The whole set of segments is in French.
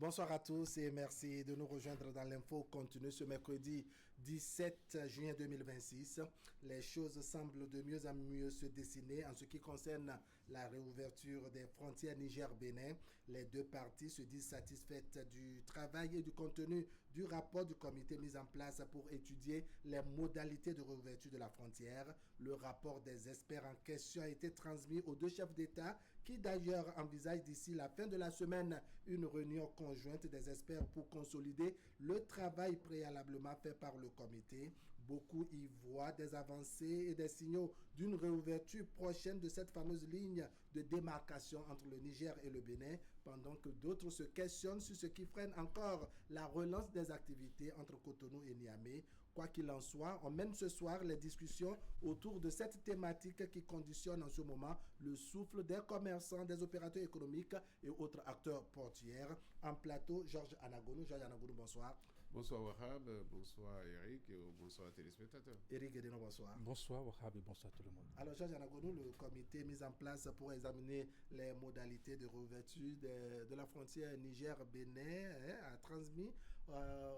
Bonsoir à tous et merci de nous rejoindre dans l'info continue ce mercredi 17 juin 2026. Les choses semblent de mieux en mieux se dessiner en ce qui concerne la réouverture des frontières Niger-Bénin. Les deux parties se disent satisfaites du travail et du contenu du rapport du comité mis en place pour étudier les modalités de réouverture de la frontière. Le rapport des experts en question a été transmis aux deux chefs d'État qui d'ailleurs envisagent d'ici la fin de la semaine une réunion conjointe des experts pour consolider le travail préalablement fait par le comité. Beaucoup y voient des avancées et des signaux d'une réouverture prochaine de cette fameuse ligne de démarcation entre le Niger et le Bénin, pendant que d'autres se questionnent sur ce qui freine encore la relance des activités entre Cotonou et Niamey. Quoi qu'il en soit, on mène ce soir les discussions autour de cette thématique qui conditionne en ce moment le souffle des commerçants, des opérateurs économiques et autres acteurs portuaires. En plateau, Georges Anagonu. Georges Anagonu, bonsoir. Bonsoir Wahab, bonsoir Eric et bonsoir téléspectateurs. Eric Edeno, bonsoir. Bonsoir Wahab et bonsoir tout le monde. Alors Georges Anagonu, le comité mis en place pour examiner les modalités de réouverture de la frontière Niger-Bénin a transmis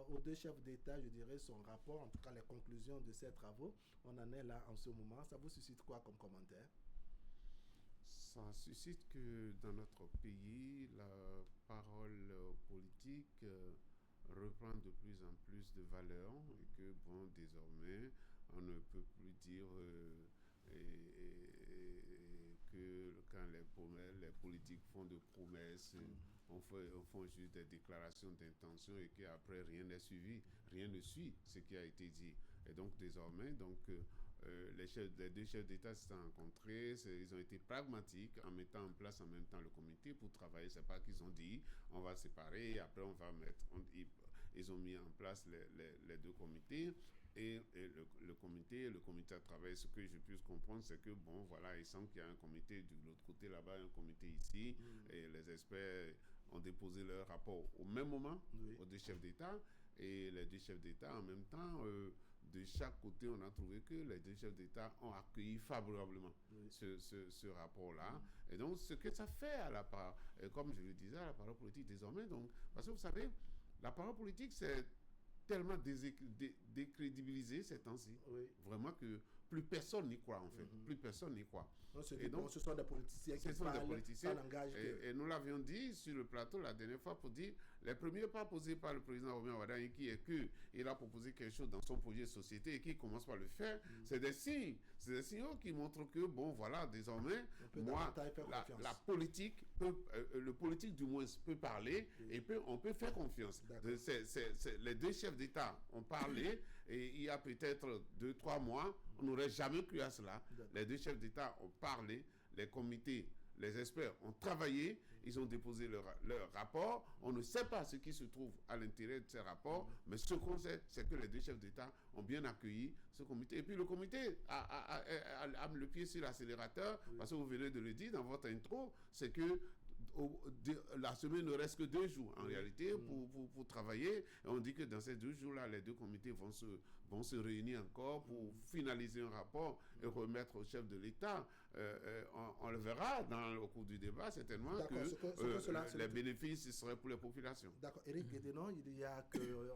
aux deux chefs d'État, je dirais, son rapport, en tout cas les conclusions de ces travaux. On en est là en ce moment. Ça vous suscite quoi comme commentaire? Ça suscite que dans notre pays, la parole politique reprend de plus en plus de valeur et que, bon, désormais, on ne peut plus dire que quand les politiques font de promesses, on fait juste des déclarations d'intention et qu'après rien n'est suivi, rien ne suit ce qui a été dit. Et donc désormais, les deux chefs d'État se sont rencontrés, ils ont été pragmatiques en mettant en place en même temps le comité pour travailler. C'est pas qu'ils ont dit on va séparer et après on va mettre. Ils ont mis en place les deux comités. Et le comité a travaillé. Ce que je puisse comprendre, c'est que, bon, voilà, il semble qu'il y a un comité de l'autre côté là-bas, un comité ici, et les experts ont déposé leur rapport au même moment aux deux chefs d'État. Et les deux chefs d'État, en même temps, de chaque côté, on a trouvé que les deux chefs d'État ont accueilli favorablement ce rapport-là. Et donc, ce que ça fait à la part, comme je le disais, à la parole politique désormais, donc, parce que vous savez, la parole politique, c'est tellement décrédibilisé ces temps-ci. Vraiment que plus personne n'y croit, en fait. Plus personne n'y croit. Et donc, ce sont des politiciens qui parlent, ça n'engage que... Et nous l'avions dit sur le plateau la dernière fois pour dire les premiers pas posés par le président Romain Wardani, qui est qu'il a proposé quelque chose dans son projet de société et qu'il commence par le faire, c'est des signes. C'est des signaux qui montrent que, bon, voilà, désormais, moi, la politique, le politique du moins peut parler et on peut faire confiance. Les deux chefs d'État ont parlé et il y a peut-être 2-3 mois, on n'aurait jamais cru à cela. Les deux chefs d'État ont parlé, les comités, les experts ont travaillé, ils ont déposé leur rapport. On ne sait pas ce qui se trouve à l'intérieur de ces rapports, mais ce qu'on sait, c'est que les deux chefs d'État ont bien accueilli ce comité. Et puis le comité a le pied sur l'accélérateur, parce que vous venez de le dire dans votre intro, c'est que la semaine ne reste que 2 jours en réalité pour travailler. Et on dit que dans ces 2 jours-là, les deux comités vont se réunir encore pour finaliser un rapport et remettre au chef de l'État. On le verra au cours du débat, certainement, que les bénéfices seraient pour les populations. D'accord. Eric Guédenon,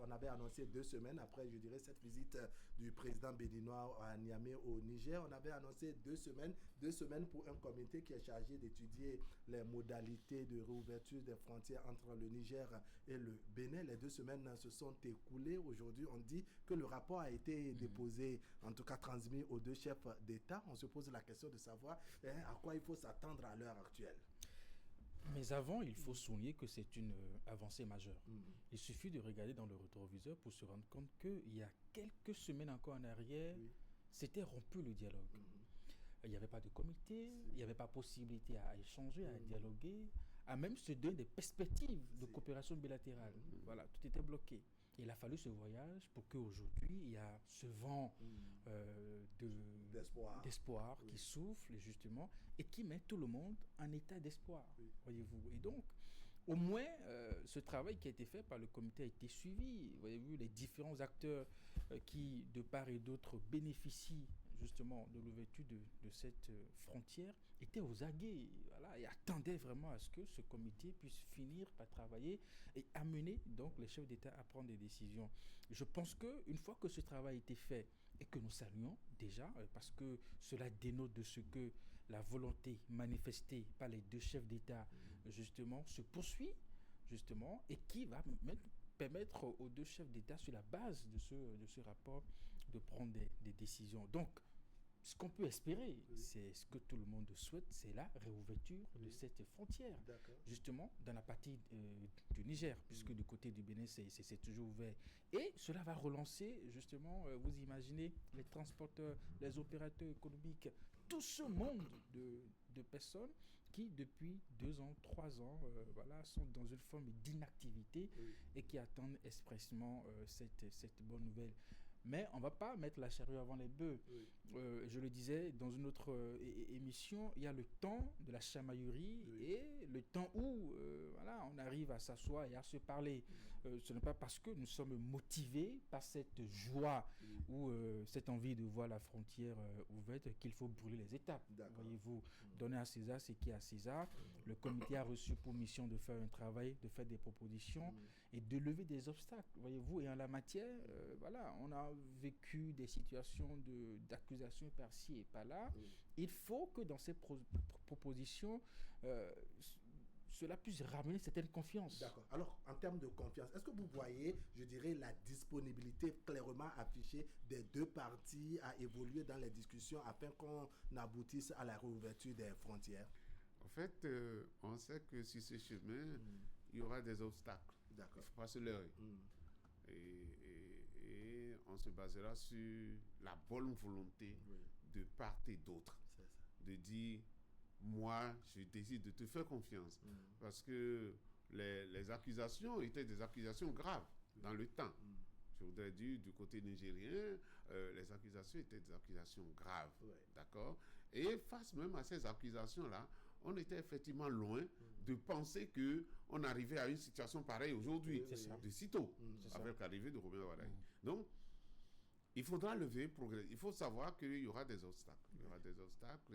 on avait annoncé 2 semaines après, je dirais, cette visite du président béninois à Niamey au Niger, on avait annoncé 2 semaines pour un comité qui est chargé d'étudier les modalités de réouverture des frontières entre le Niger et le Bénin. Les 2 semaines se sont écoulées. Aujourd'hui, on dit que le rapport a été déposé, en tout cas transmis aux deux chefs d'État. On se pose la question de savoir à quoi il faut s'attendre à l'heure actuelle. Mais avant, il faut souligner que c'est une avancée majeure. Il suffit de regarder dans le rétroviseur pour se rendre compte qu'il y a quelques semaines encore en arrière, c'était rompu le dialogue. Il n'y avait pas de comité, il n'y avait pas possibilité à échanger, à dialoguer, à même se donner des perspectives de coopération bilatérale. Voilà, tout était bloqué. Il a fallu ce voyage pour qu'aujourd'hui, il y a ce vent d'espoir qui souffle, justement, et qui met tout le monde en état d'espoir, voyez-vous. Et donc, au moins, ce travail qui a été fait par le comité a été suivi. Voyez-vous, les différents acteurs qui, de part et d'autre, bénéficient justement de l'ouverture de cette frontière étaient aux aguets, voilà, et attendaient vraiment à ce que ce comité puisse finir par travailler et amener donc les chefs d'État à prendre des décisions. Je pense qu'une fois que ce travail a été fait et que nous saluons déjà, parce que cela dénote de ce que la volonté manifestée par les deux chefs d'État justement se poursuit justement et qui va permettre aux deux chefs d'État sur la base de ce rapport de prendre des décisions. Donc, ce qu'on peut espérer, c'est ce que tout le monde souhaite, c'est la réouverture de cette frontière, justement dans la partie du Niger, puisque du côté du Bénin, c'est toujours ouvert. Et cela va relancer, justement, vous imaginez, les transporteurs, les opérateurs économiques, tout ce monde de personnes qui, depuis 2 ans, 3 ans, voilà, sont dans une forme d'inactivité et qui attendent expressément cette bonne nouvelle. Mais on ne va pas mettre la charrue avant les bœufs. Je le disais dans une autre émission, il y a le temps de la chamaillerie et le temps où voilà, on arrive à s'asseoir et à se parler. Ce n'est pas parce que nous sommes motivés par cette joie ou cette envie de voir la frontière ouverte qu'il faut brûler les étapes. Voyez-vous, donner à César ce qui est à César. Le comité a reçu pour mission de faire un travail, de faire des propositions et de lever des obstacles. Voyez-vous, et en la matière, voilà, on a vécu des situations d'accusation par-ci et par-là. Il faut que dans ces propositions, cela puisse ramener certaine confiance. D'accord. Alors, en termes de confiance, est-ce que vous voyez, je dirais, la disponibilité clairement affichée des deux parties à évoluer dans les discussions afin qu'on aboutisse à la réouverture des frontières? En fait, on sait que sur ce chemin, il y aura des obstacles. D'accord. Il ne faut pas se leurrer. Et on se basera sur la bonne volonté de part et d'autre. De dire, moi, je décide de te faire confiance. Parce que les accusations étaient des accusations graves dans le temps. Je voudrais dire, du côté nigérien, les accusations étaient des accusations graves. D'accord? Et face même à ces accusations-là, on était effectivement loin de penser qu'on arrivait à une situation pareille aujourd'hui, de sitôt, avec l'arrivée de Robert Wadaï. Donc, il faudra lever, progresser. Il faut savoir qu'il y aura des obstacles. Il y aura des obstacles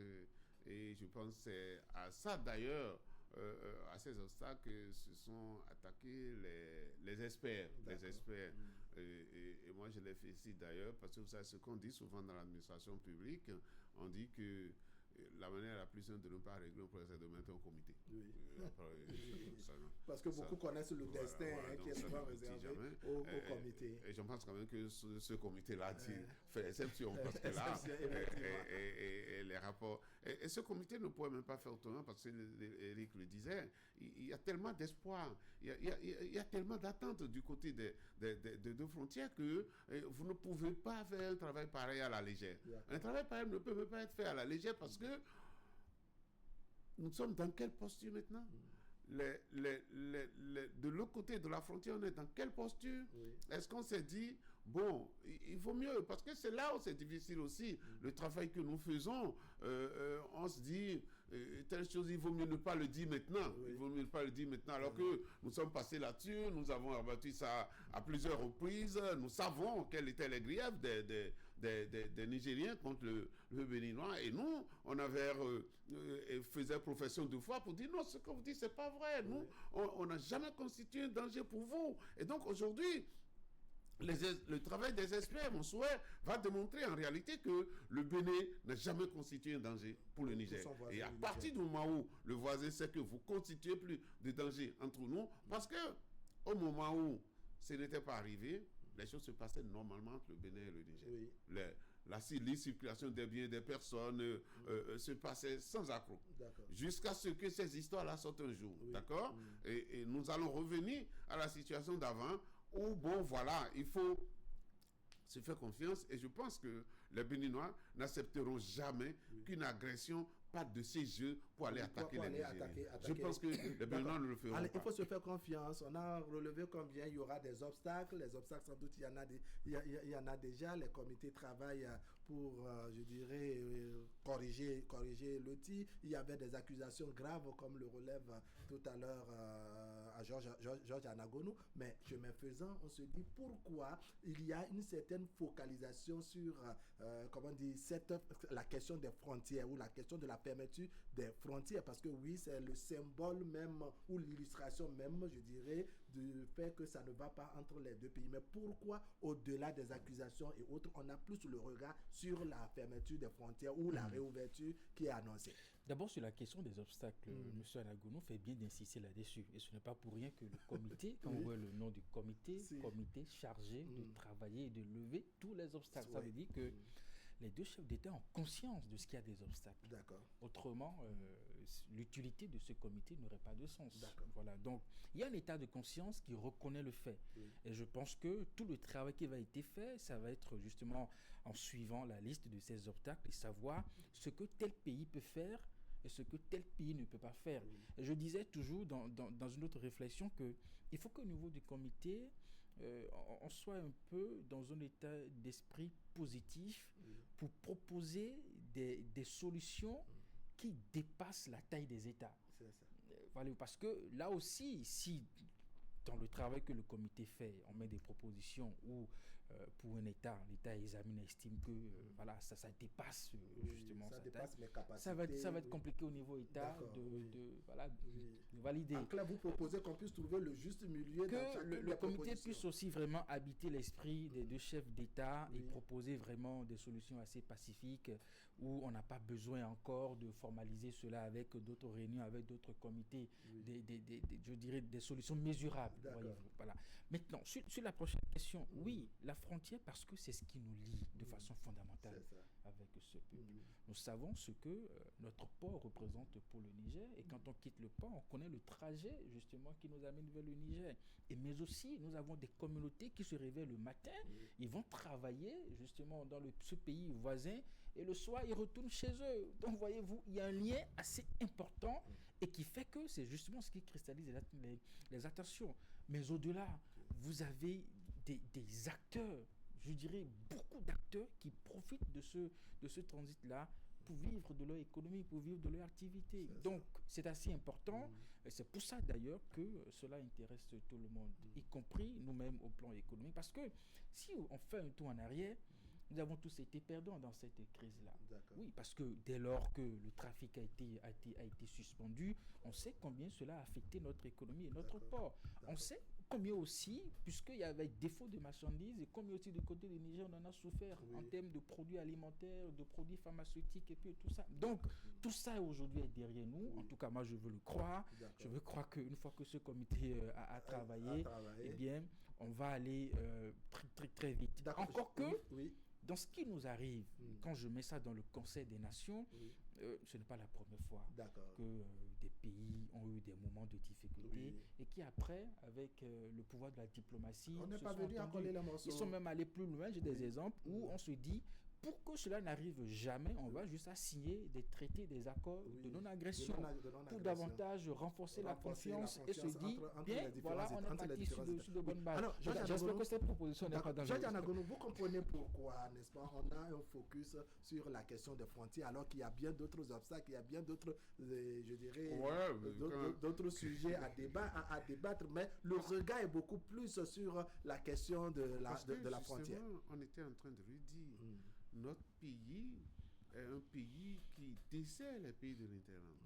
et je pense que c'est à ça d'ailleurs, à ces obstacles que se sont attaqués les experts. Les experts. Et moi, je les félicite d'ailleurs parce que vous savez ce qu'on dit souvent dans l'administration publique, on dit que la manière la plus simple de ne pas régler un problème, c'est de mettre un comité. Parce que beaucoup connaissent le destin qui est souvent réservé au comité. Et je pense quand même que ce comité-là fait exception parce que là, et les rapports... Et ce comité ne pourrait même pas faire autrement parce que Eric le disait, il y a tellement d'espoir, il y a tellement d'attentes du côté de frontières que vous ne pouvez pas faire un travail pareil à la légère. Un travail pareil ne peut même pas être fait à la légère parce que nous sommes dans quelle posture maintenant? De l'autre côté de la frontière, on est dans quelle posture? Est-ce qu'on s'est dit, bon, il vaut mieux, parce que c'est là où c'est difficile aussi, le travail que nous faisons, on se dit, telle chose, il vaut mieux ne pas le dire maintenant. Il vaut mieux ne pas le dire maintenant, alors que nous sommes passés là-dessus, nous avons abattu ça à plusieurs reprises, nous savons quels étaient les griefs des Nigériens contre le Béninois, et nous, on avait faisait profession de foi pour dire non, ce que vous dites, c'est pas vrai. Nous, on n'a jamais constitué un danger pour vous. Et donc aujourd'hui, le travail des experts, mon souhait, va démontrer en réalité que le Bénin n'a jamais constitué un danger pour le Niger. Et à partir du moment où le voisin sait que vous ne constituez plus de danger entre nous, parce que au moment où ce n'était pas arrivé, les choses se passaient normalement entre le Bénin et le Niger. La circulation des biens et des personnes se passait sans accroc. Jusqu'à ce que ces histoires-là sortent un jour. D'accord? Et nous allons revenir à la situation d'avant où, bon, voilà, il faut se faire confiance. Et je pense que les Béninois n'accepteront jamais qu'une agression parte de ces jeux pour aller attaquer les Nigériens. Je pense que les Béninois ne le feront pas. Il faut se faire confiance. On a relevé combien il y aura des obstacles. Les obstacles, sans doute, il y en a déjà. Les comités travaillent pour, je dirais, corriger le tir. Il y avait des accusations graves, comme le relève tout à l'heure à Georges Anagonou, mais chemin faisant, on se dit pourquoi il y a une certaine focalisation sur, la question des frontières ou la question de la fermeture des frontières, parce que oui, c'est le symbole même ou l'illustration même, je dirais, du fait que ça ne va pas entre les deux pays. Mais pourquoi, au-delà des accusations et autres, on a plus le regard sur la fermeture des frontières ou la réouverture qui est annoncée? D'abord, sur la question des obstacles, M. Anagonou fait bien d'insister là-dessus. Et ce n'est pas pour rien que le comité, quand on voit le nom du comité, comité chargé de travailler et de lever tous les obstacles. Ça veut dire que les deux chefs d'État ont conscience de ce qu'il y a des obstacles. D'accord. Autrement, l'utilité de ce comité n'aurait pas de sens. D'accord. Voilà. Donc, il y a un état de conscience qui reconnaît le fait. Et je pense que tout le travail qui va être fait, ça va être justement en suivant la liste de ces obstacles et savoir ce que tel pays peut faire et ce que tel pays ne peut pas faire. Et je disais toujours dans une autre réflexion qu'il faut qu'au niveau du comité, on soit un peu dans un état d'esprit positif pour proposer des solutions qui dépassent la taille des États. C'est ça. Voilà, parce que là aussi, si dans le travail que le comité fait, on met des propositions où pour un État, l'État examine et estime que voilà, ça dépasse justement ça sa dépasse taille. mes capacités. Ça va être compliqué au niveau État de valider. Donc là, vous proposez qu'on puisse trouver le juste milieu dans chacune Que le des comité propositions. puisse aussi vraiment habiter l'esprit des deux chefs d'État et proposer vraiment des solutions assez pacifiques où on n'a pas besoin encore de formaliser cela avec d'autres réunions, avec d'autres comités, je dirais des solutions mesurables. Voyez-vous. Voilà. Maintenant, sur la prochaine question, oui, la frontière, parce que c'est ce qui nous lie de façon fondamentale avec ce peuple. Nous savons ce que notre port représente pour le Niger, et quand on quitte le port, on connaît le trajet justement qui nous amène vers le Niger. Mais aussi, nous avons des communautés qui se réveillent le matin, ils vont travailler justement dans ce pays voisin, et le soir, ils retournent chez eux. Donc, voyez-vous, il y a un lien assez important et qui fait que c'est justement ce qui cristallise les attentions. Mais au-delà, vous avez des acteurs, je dirais beaucoup d'acteurs qui profitent de ce transit-là pour vivre de leur économie, pour vivre de leur activité. Donc, c'est assez important. Et c'est pour ça d'ailleurs que cela intéresse tout le monde, y compris nous-mêmes au plan économique. Parce que si on fait un tour en arrière, nous avons tous été perdants dans cette crise-là. Oui, parce que dès lors que le trafic a été suspendu, on sait combien cela a affecté notre économie et notre port. On sait combien aussi, puisqu'il y avait défaut de marchandises, et combien aussi du côté du Niger on en a souffert en termes de produits alimentaires, de produits pharmaceutiques et puis tout ça. Donc, tout ça aujourd'hui est derrière nous. En tout cas, moi, je veux le croire. Je veux croire qu'une fois que ce comité a travaillé, eh bien, on va aller très, très, très vite. Encore que... Dans ce qui nous arrive, quand je mets ça dans le Conseil des Nations, ce n'est pas la première fois que des pays ont eu des moments de difficulté et qui après, avec le pouvoir de la diplomatie, ils sont même allés plus loin. J'ai des exemples où on se dit, pour que cela n'arrive jamais, on va juste signer des traités, des accords de non-agression pour davantage renforcer la confiance et se dire, bien, voilà, on est parti sur de bonnes bases. Alors, j'espère que cette proposition n'est pas dangereuse. Georges Anagonou, vous comprenez pourquoi, n'est-ce pas, on a un focus sur la question des frontières, alors qu'il y a bien d'autres obstacles, il y a bien d'autres, je dirais, d'autres sujets à débattre, mais le regard est beaucoup plus sur la question de la frontière. On était en train de lui dire... Notre pays est un pays qui dessert les pays de l'Interland.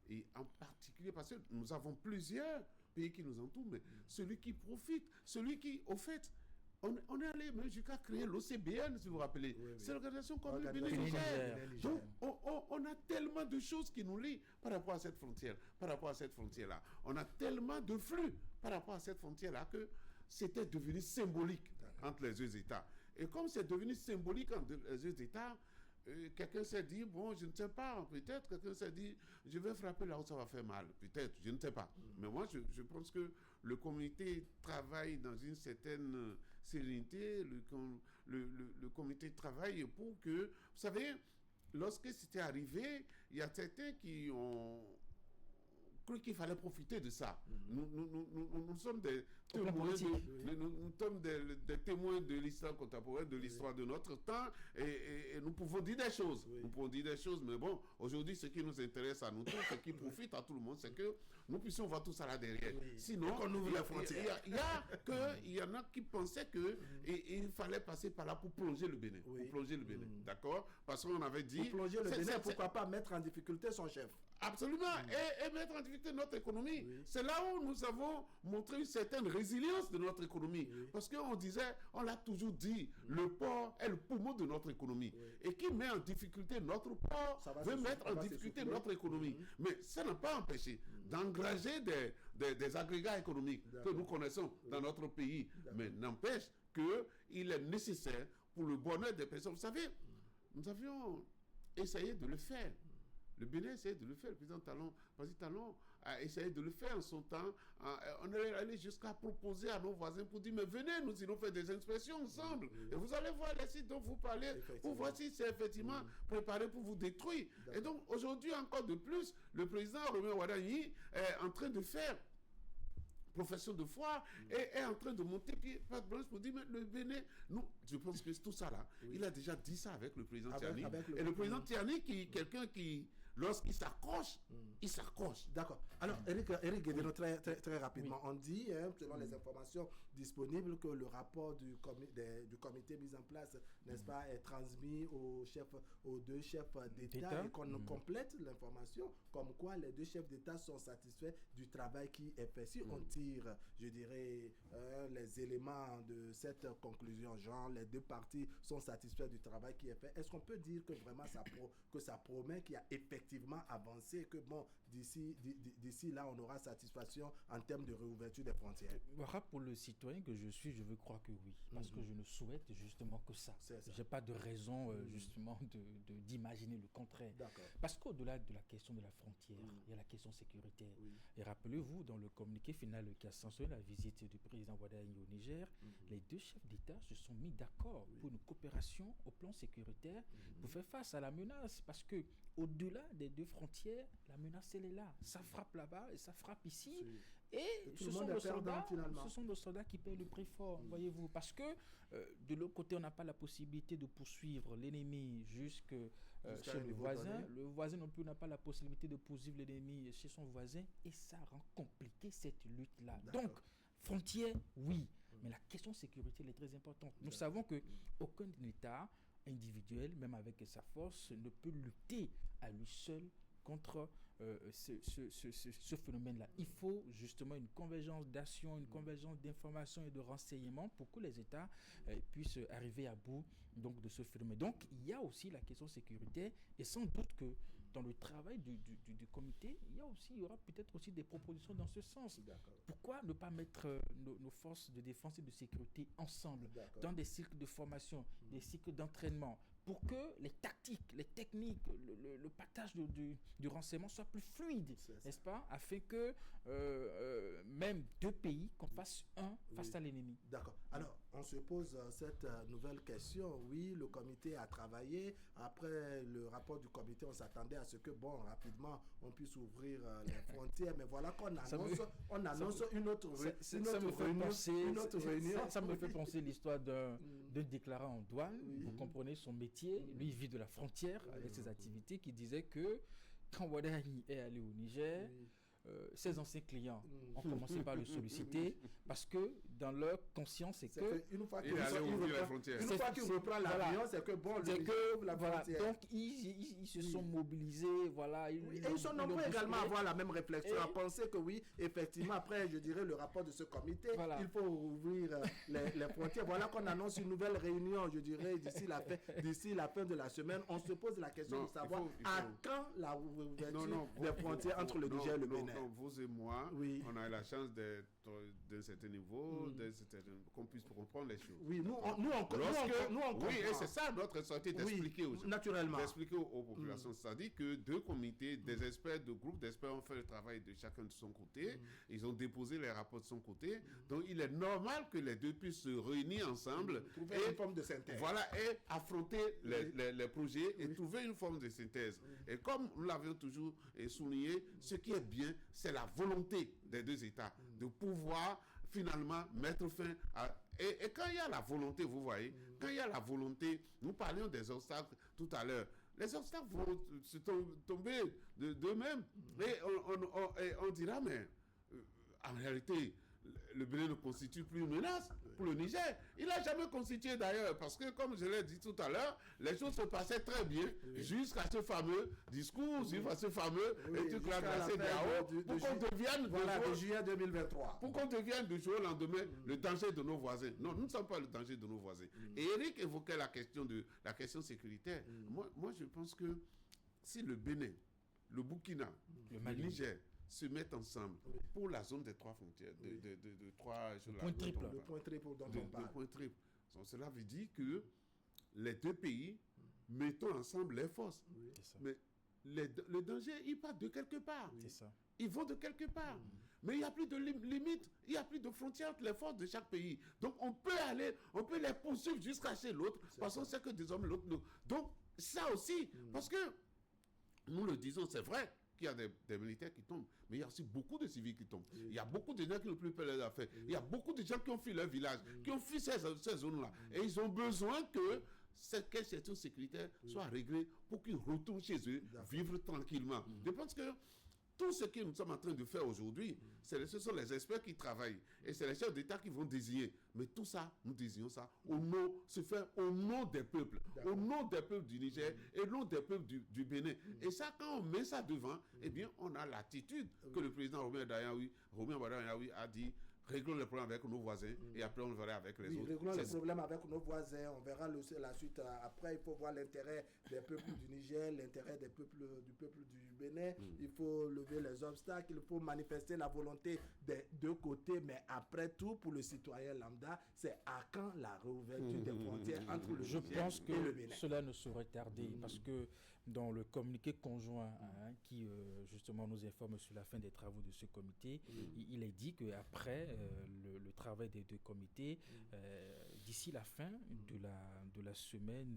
Et en particulier, parce que nous avons plusieurs pays qui nous entourent, mais celui qui profite, celui qui, au fait, on est allé même jusqu'à créer l'OCBN, si vous vous rappelez. C'est l'organisation commune bénéficiaire. Donc, on a tellement de choses qui nous lient par rapport à cette frontière, par rapport à cette frontière-là. On a tellement de flux par rapport à cette frontière-là que c'était devenu symbolique entre les deux États. Et comme c'est devenu symbolique entre les deux États, quelqu'un s'est dit, bon, je ne sais pas, peut-être, quelqu'un s'est dit, je vais frapper là où ça va faire mal, peut-être, je ne sais pas. Mais moi, je pense que le comité travaille dans une certaine sérénité, le comité travaille pour que, vous savez, lorsque c'était arrivé, il y a certains qui ont cru qu'il fallait profiter de ça. Nous sommes des témoins témoins de l'histoire contemporaine, de l'histoire de notre temps, et nous pouvons dire des choses. Nous pouvons dire des choses, mais bon, aujourd'hui, ce qui nous intéresse à nous tous, ce qui profite à tout le monde, c'est que nous puissions voir tout ça là derrière. Sinon, qu'on ouvre les frontières. Il y en a qui pensaient qu'il fallait passer par là pour plonger le Bénin. Pour plonger le Bénin, d'accord? Parce qu'on avait dit... Pour plonger le Bénin, pourquoi pas mettre en difficulté son chef? Absolument, et mettre en difficulté notre économie. C'est là où nous avons montré une certaine résilience de notre économie. Parce qu'on disait, on l'a toujours dit, le port est le poumon de notre économie. Et qui met en difficulté notre port veut mettre en difficulté notre économie. Mais ça n'a pas empêché d'engager des agrégats économiques que nous connaissons dans notre pays. Mais n'empêche qu'il est nécessaire pour le bonheur des personnes. Vous savez, nous avions essayé de le faire. Le Bénin a essayé de le faire. Le président Talon a essayé de le faire en son temps. On est allé jusqu'à proposer à nos voisins pour dire, mais venez, nous allons faire des inspections ensemble. Et vous allez voir les sites dont vous parlez. Pour voir si c'est effectivement préparé pour vous détruire. Et donc, aujourd'hui, encore de plus, le président Romain Wadanyi est en train de faire profession de foi et est en train de monter patte blanche pour dire, mais le Bénin, je pense que tout ça là, il a déjà dit ça avec le président Tiani. Et le président Tiani, quelqu'un qui, lorsqu'il s'accroche, il s'accroche. D'accord. Alors, Eric Guédéno, très rapidement, on dit, selon les informations disponibles, que le rapport du comité mis en place, n'est-ce pas, est transmis aux deux chefs d'État et qu'on complète l'information comme quoi les deux chefs d'État sont satisfaits du travail qui est fait. Si on tire, je dirais, les éléments de cette conclusion, genre les deux parties sont satisfaits du travail qui est fait, est-ce qu'on peut dire que vraiment ça promet qu'il y a effectivement avancé, que bon, d'ici là, on aura satisfaction en termes de réouverture des frontières? Pour le citoyen que je suis, je veux croire que oui, parce que je ne souhaite justement que ça. Je n'ai pas de raison justement d'imaginer le contraire. Parce qu'au-delà de la question de la frontière, il y a la question sécuritaire. Et rappelez-vous, dans le communiqué final qui a sanctionné la visite du président Wadanyi au Niger, les deux chefs d'État se sont mis d'accord pour une coopération au plan sécuritaire pour faire face à la menace. Parce que au-delà des deux frontières, la menace, elle est là. Ça frappe là-bas et ça frappe ici. Et ce sont nos soldats qui payent le prix fort, voyez-vous. Parce que de l'autre côté, on n'a pas la possibilité de poursuivre l'ennemi jusque chez le voisin. Le voisin non plus n'a pas la possibilité de poursuivre l'ennemi chez son voisin. Et ça rend compliqué cette lutte-là. Donc, frontière, oui. Mais la question sécurité, elle est très importante. Nous savons qu'aucun État individuel, même avec sa force, ne peut lutter à lui seul contre ce phénomène-là. Il faut justement une convergence d'action, une convergence d'informations et de renseignements pour que les États puissent arriver à bout donc, de ce phénomène. Donc, il y a aussi la question sécuritaire et sans doute que dans le travail du comité, il y aura peut-être aussi des propositions dans ce sens. Pourquoi ne pas mettre nos forces de défense et de sécurité ensemble dans des cycles de formation, des cycles d'entraînement, pour que les tactiques, les techniques, le partage du renseignement soit plus fluide, n'est-ce pas, afin que même deux pays, qu'on fasse face à l'ennemi. D'accord. Alors, on se pose cette nouvelle question. Oui, le comité a travaillé. Après le rapport du comité, on s'attendait à ce que, rapidement, on puisse ouvrir les frontières. Mais voilà qu'on annonce une autre réunion. Ça me fait penser l'histoire d'un déclarant en douane. Vous comprenez son métier. Lui, il vit de la frontière avec ses activités, qui disait que quand Wadanyi est allé au Niger, ses anciens clients ont commencé par le solliciter parce que dans leur conscience, c'est que une fois qu'il reprend l'avion, c'est que bon, la frontière. Donc ils se sont mobilisés, voilà. Et ils sont nombreux également à avoir la même réflexion, à penser que oui, effectivement, après, je dirais, le rapport de ce comité, il faut ouvrir les frontières. Voilà qu'on annonce une nouvelle réunion, je dirais, d'ici la fin de la semaine. On se pose la question de savoir à quand la ouverture des frontières entre le Niger et le Bénin. Vous et moi, on a eu la chance d'être d'un certain niveau, qu'on puisse comprendre les choses. Oui, nous on comprend. Oui, et c'est ça notre sortie d'expliquer aux gens. Naturellement. D'expliquer aux populations. C'est-à-dire que deux comités, des experts, deux groupes d'experts ont fait le travail de chacun de son côté. Ils ont déposé les rapports de son côté. Donc, il est normal que les deux puissent se réunir ensemble. Trouver une forme de synthèse. Voilà, et affronter les projets et trouver une forme de synthèse. Et comme nous l'avions toujours souligné, ce qui est bien, c'est la volonté des deux États de pouvoir finalement mettre fin à Et quand il y a la volonté, vous voyez, quand il y a la volonté, nous parlions des obstacles tout à l'heure, les obstacles vont se tomber d'eux-mêmes. Et on dira, mais en réalité, le Bénin ne constitue plus une menace pour le Niger. Il n'a jamais constitué d'ailleurs, parce que comme je l'ai dit tout à l'heure, les choses se passaient très bien jusqu'à ce fameux discours, jusqu'à ce fameux truc là glacé pour qu'on devienne de juillet 2023. Pour qu'on devienne du jour au lendemain le danger de nos voisins. Non, nous ne sommes pas le danger de nos voisins. Et Eric évoquait la question sécuritaire. Moi, je pense que si le Bénin, le Burkina, le Niger se mettent ensemble pour la zone des 3 frontières, de 3 le point triple dont on parle. Donc, cela veut dire que les 2 pays mettons ensemble les forces. Mais le danger, il part de quelque part. C'est ça. Ils vont de quelque part. Mais il n'y a plus de limite, il n'y a plus de frontières entre les forces de chaque pays. Donc on peut les poursuivre jusqu'à chez l'autre, parce qu'on sait que désormais l'autre nous. Donc ça aussi, parce que nous le disons, c'est vrai qu'il y a des militaires qui tombent, mais il y a aussi beaucoup de civils qui tombent. Il y a beaucoup de gens qui n'ont plus peur leurs affaires. Il y a beaucoup de gens qui ont fui leur village, qui ont fui ces zones-là. Et ils ont besoin que cette question sécuritaire soit réglée pour qu'ils retournent chez eux, vivre tranquillement. Je pense que tout ce que nous sommes en train de faire aujourd'hui, ce sont les experts qui travaillent. Et c'est les chefs d'État qui vont désigner. Mais tout ça, nous désignons ça se fait au nom des peuples. Au nom des peuples du Niger et au nom des peuples du Bénin. Et ça, quand on met ça devant, eh bien, on a l'attitude que le président Romain Wadayaoui a dit. Réglons les problèmes avec nos voisins et après on verra avec les autres. Réglons les problèmes avec nos voisins, on verra la suite. Après, il faut voir l'intérêt des peuples du Niger, l'intérêt du peuple du Bénin. Il faut lever les obstacles, il faut manifester la volonté des 2 côtés. Mais après tout, pour le citoyen lambda, c'est à quand la réouverture des frontières entre le Niger et le Bénin? Je pense que cela ne saurait tarder parce que dans le communiqué conjoint qui justement nous informe sur la fin des travaux de ce comité, il est dit qu'après le travail des 2 comités, d'ici la fin de la semaine,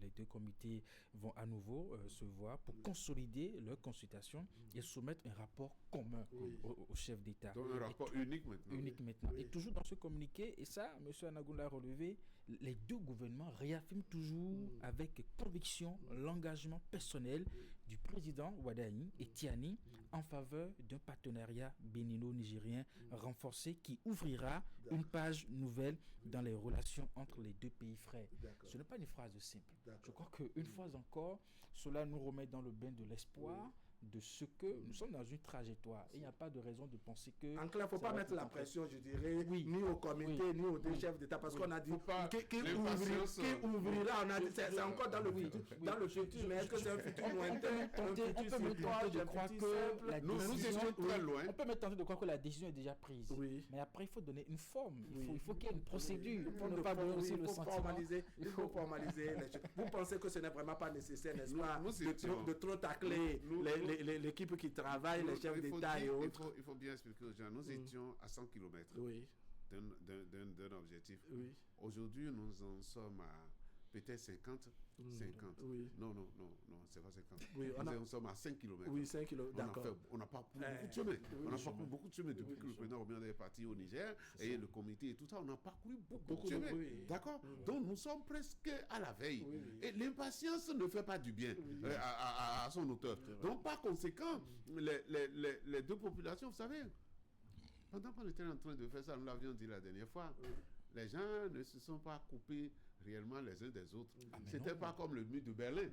les 2 comités vont à nouveau se voir pour consolider leur consultation et soumettre un rapport commun au chef d'État. Donc un rapport unique maintenant. Unique maintenant. Et toujours dans ce communiqué, et ça, M. Anagoun l'a relevé, les 2 gouvernements réaffirment toujours avec conviction l'engagement personnel du président Wadayaoui et Tiani en faveur d'un partenariat bénino-nigérien renforcé qui ouvrira une page nouvelle dans les relations entre les 2 pays frères. Ce n'est pas une phrase simple. Je crois qu'une fois encore, cela nous remet dans le bain de l'espoir de ce que nous sommes dans une trajectoire. Et il n'y a pas de raison de penser que... En clair, il ne faut pas mettre la pression, je dirais, ni au comité, ni aux 2 chefs d'État, parce qu'on a dit qui ouvrira, on a dit, c'est encore dans le futur, mais est-ce que c'est un futur lointain? On peut me tenter de croire que la décision... très loin. On peut me tenter de croire que la décision est déjà prise. Mais après, il faut donner une forme. Il faut qu'il y ait une procédure. Pour ne pas donner aussi le sentiment. Il faut formaliser les choses. Vous pensez que ce n'est vraiment pas nécessaire, n'est-ce pas, de trop tacler l'équipe qui travaille, les chefs d'État et autres. Il faut bien expliquer aux gens, nous étions à 100 km d'un objectif. Aujourd'hui, nous en sommes à peut-être 50. Non, c'est pas 50. Nous sommes à 5 km. Oui, 5 km, d'accord. On n'a pas pris beaucoup de chemin. On n'a pas pris beaucoup de chemin depuis que le président Romain est parti au Niger et le comité et tout ça. On n'a pas parcouru beaucoup de chemin. D'accord. Donc nous sommes presque à la veille. Et l'impatience ne fait pas du bien à son auteur. Donc par conséquent, les 2 populations, vous savez, pendant qu'on était en train de faire ça, nous l'avions dit la dernière fois, les gens ne se sont pas coupés réellement les uns des autres. C'était pas comme le mur de Berlin,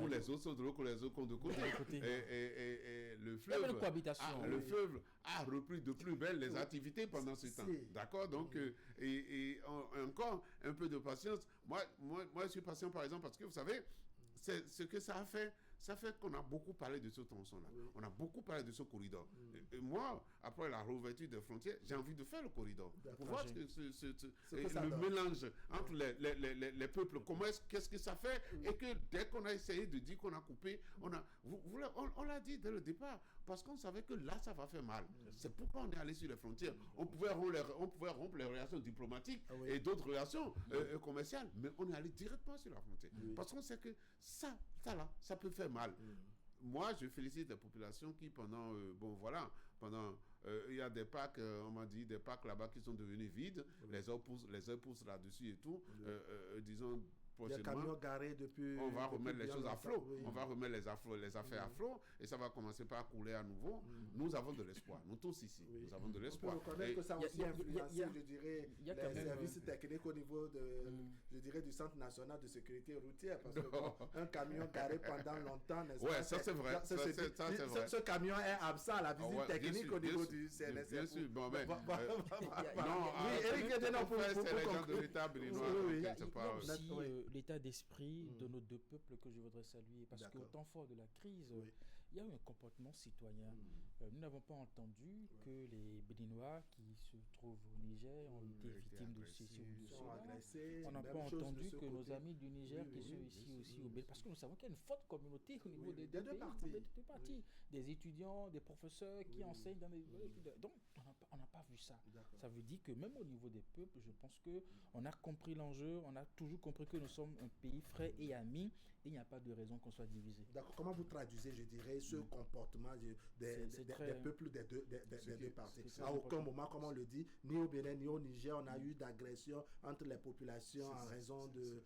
où les autres sont de l'autre, les autres sont de côté. Et le fleuve a repris de plus belle les activités pendant ce temps. D'accord. Donc, et encore un peu de patience. Moi, je suis patient par exemple parce que vous savez, c'est ce que ça a fait. Ça fait qu'on a beaucoup parlé de ce tronçon-là. On a beaucoup parlé de ce corridor. Et moi, après la réouverture des frontières, j'ai envie de faire le corridor. Pour voir le mélange entre les peuples. Qu'est-ce que ça fait? Et que dès qu'on a essayé de dire qu'on a coupé, on l'a dit dès le départ. Parce qu'on savait que là, ça va faire mal. C'est pourquoi on est allé sur les frontières. On pouvait rompre les relations diplomatiques et d'autres relations commerciales. Mais on est allé directement sur la frontière. Parce qu'on sait que ça peut faire mal. Moi, je félicite la population qui, pendant il y a des parcs, on m'a dit, des parcs là-bas qui sont devenus vides. Les uns poussent là-dessus et tout. Disons, il y a des camions garés depuis. On va remettre les choses à flot. Oui. On va remettre les affaires à flot et ça va commencer par couler à nouveau. Nous avons de l'espoir. Nous tous ici, nous avons de l'espoir. On peut reconnaître que ça a aussi influencé, je dirais, les services techniques au niveau je dirais, du Centre national de sécurité routière. Parce que un camion garé pendant longtemps, n'est-ce pas? Oui, ça c'est vrai. Ce camion est absent à la visite technique au niveau du CNSF. Bien sûr. Bon, mais. Eric Guédénon, c'est les gens de l'État béninois. L'état d'esprit de nos deux peuples que je voudrais saluer, parce qu'au temps fort de la crise, il y a eu un comportement citoyen. Nous n'avons pas entendu que les Béninois qui se trouvent au Niger ont été victimes de ceci ou de cela. On n'a pas entendu que nos amis du Niger qui sont ici aussi au Bénin, parce que nous savons qu'il y a une forte communauté au niveau des deux parties. Des étudiants, des professeurs qui enseignent dans les... Donc, on n'a pas vu ça. Ça veut dire que même au niveau des peuples, je pense qu'on a compris l'enjeu, on a toujours compris que nous sommes un pays frère et ami, et il n'y a pas de raison qu'on soit divisé. D'accord. Comment vous traduisez, je dirais, ce comportement des peuples des deux parties? À aucun moment, comme on le dit, ni au Bénin ni au Niger, on a eu d'agression entre les populations en raison du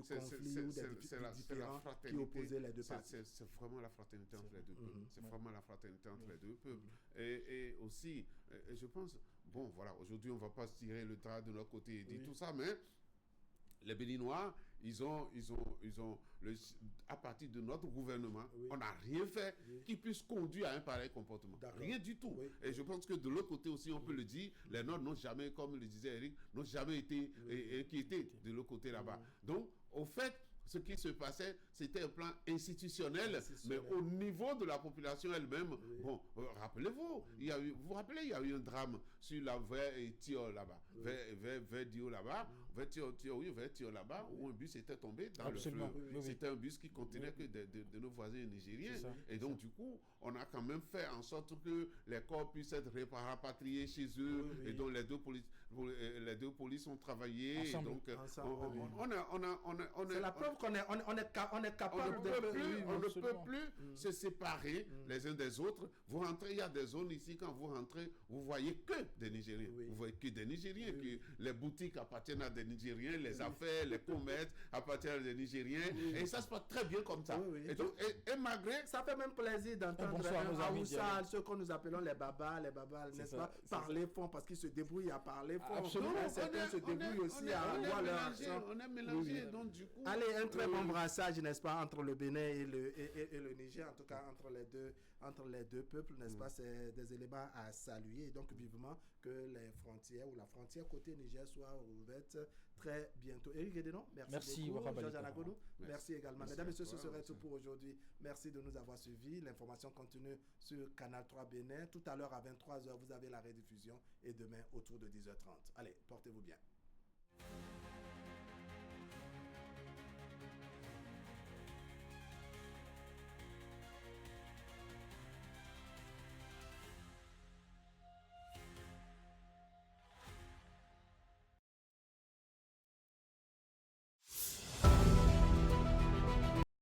conflit ou des différends qui opposaient les deux parties. C'est vraiment la fraternité entre les deux peuples. C'est vraiment la fraternité entre les deux peuples. Et aussi, je pense, bon, voilà, aujourd'hui, on ne va pas se tirer le drap de notre côté et dire tout ça, mais les Béninois, ils ont à partir de notre gouvernement, on n'a rien fait qui puisse conduire à un pareil comportement. Rien du tout. Et je pense que de l'autre côté aussi, on peut le dire, les nôtres n'ont jamais, comme le disait Eric, n'ont jamais été inquiétés de l'autre côté là-bas. Donc, au fait, ce qui se passait, c'était un plan institutionnel, mais au niveau de la population elle-même, bon, rappelez-vous, il y a eu un drame sur la vers Tio là-bas, vers Dio là-bas, vers Tio là-bas, où un bus était tombé dans le fleuve. C'était un bus qui contenait que de nos voisins nigériens. Et donc, du coup, on a quand même fait en sorte que les corps puissent être rapatriés chez eux, et donc les deux polices ont travaillé. Ensemble. Et donc, c'est la preuve qu'on est capable on ne peut plus se séparer les uns des autres. Vous rentrez, il y a des zones ici, quand vous rentrez, vous voyez que des Nigériens. Vous voyez que des Nigériens, que les boutiques appartiennent à des Nigériens, les affaires, les commerces appartiennent à des Nigériens. Et ça se passe très bien comme ça. Et malgré... Ça fait même plaisir d'entendre un Aoussa, ceux que nous appelons les babas, n'est-ce pas, parler fond, parce qu'ils se débrouillent à parler fond. Absolument. Certains se débrouillent aussi à avoir leur accent. On est mélangés, donc du coup... Allez, un très bon brassage, n'est-ce pas, entre le Bénin et le Niger, en tout cas entre les deux peuples, n'est-ce pas, c'est des éléments à saluer. Et donc, vivement que les frontières ou la frontière côté Niger soit ouverte très bientôt. Eric Guédénon, merci beaucoup. Georges Anagonou, merci également. Mesdames et messieurs, ce serait tout pour aujourd'hui. Merci de nous avoir suivis. L'information continue sur Canal 3 Bénin. Tout à l'heure à 23h, vous avez la rediffusion et demain autour de 10h30. Allez, portez-vous bien.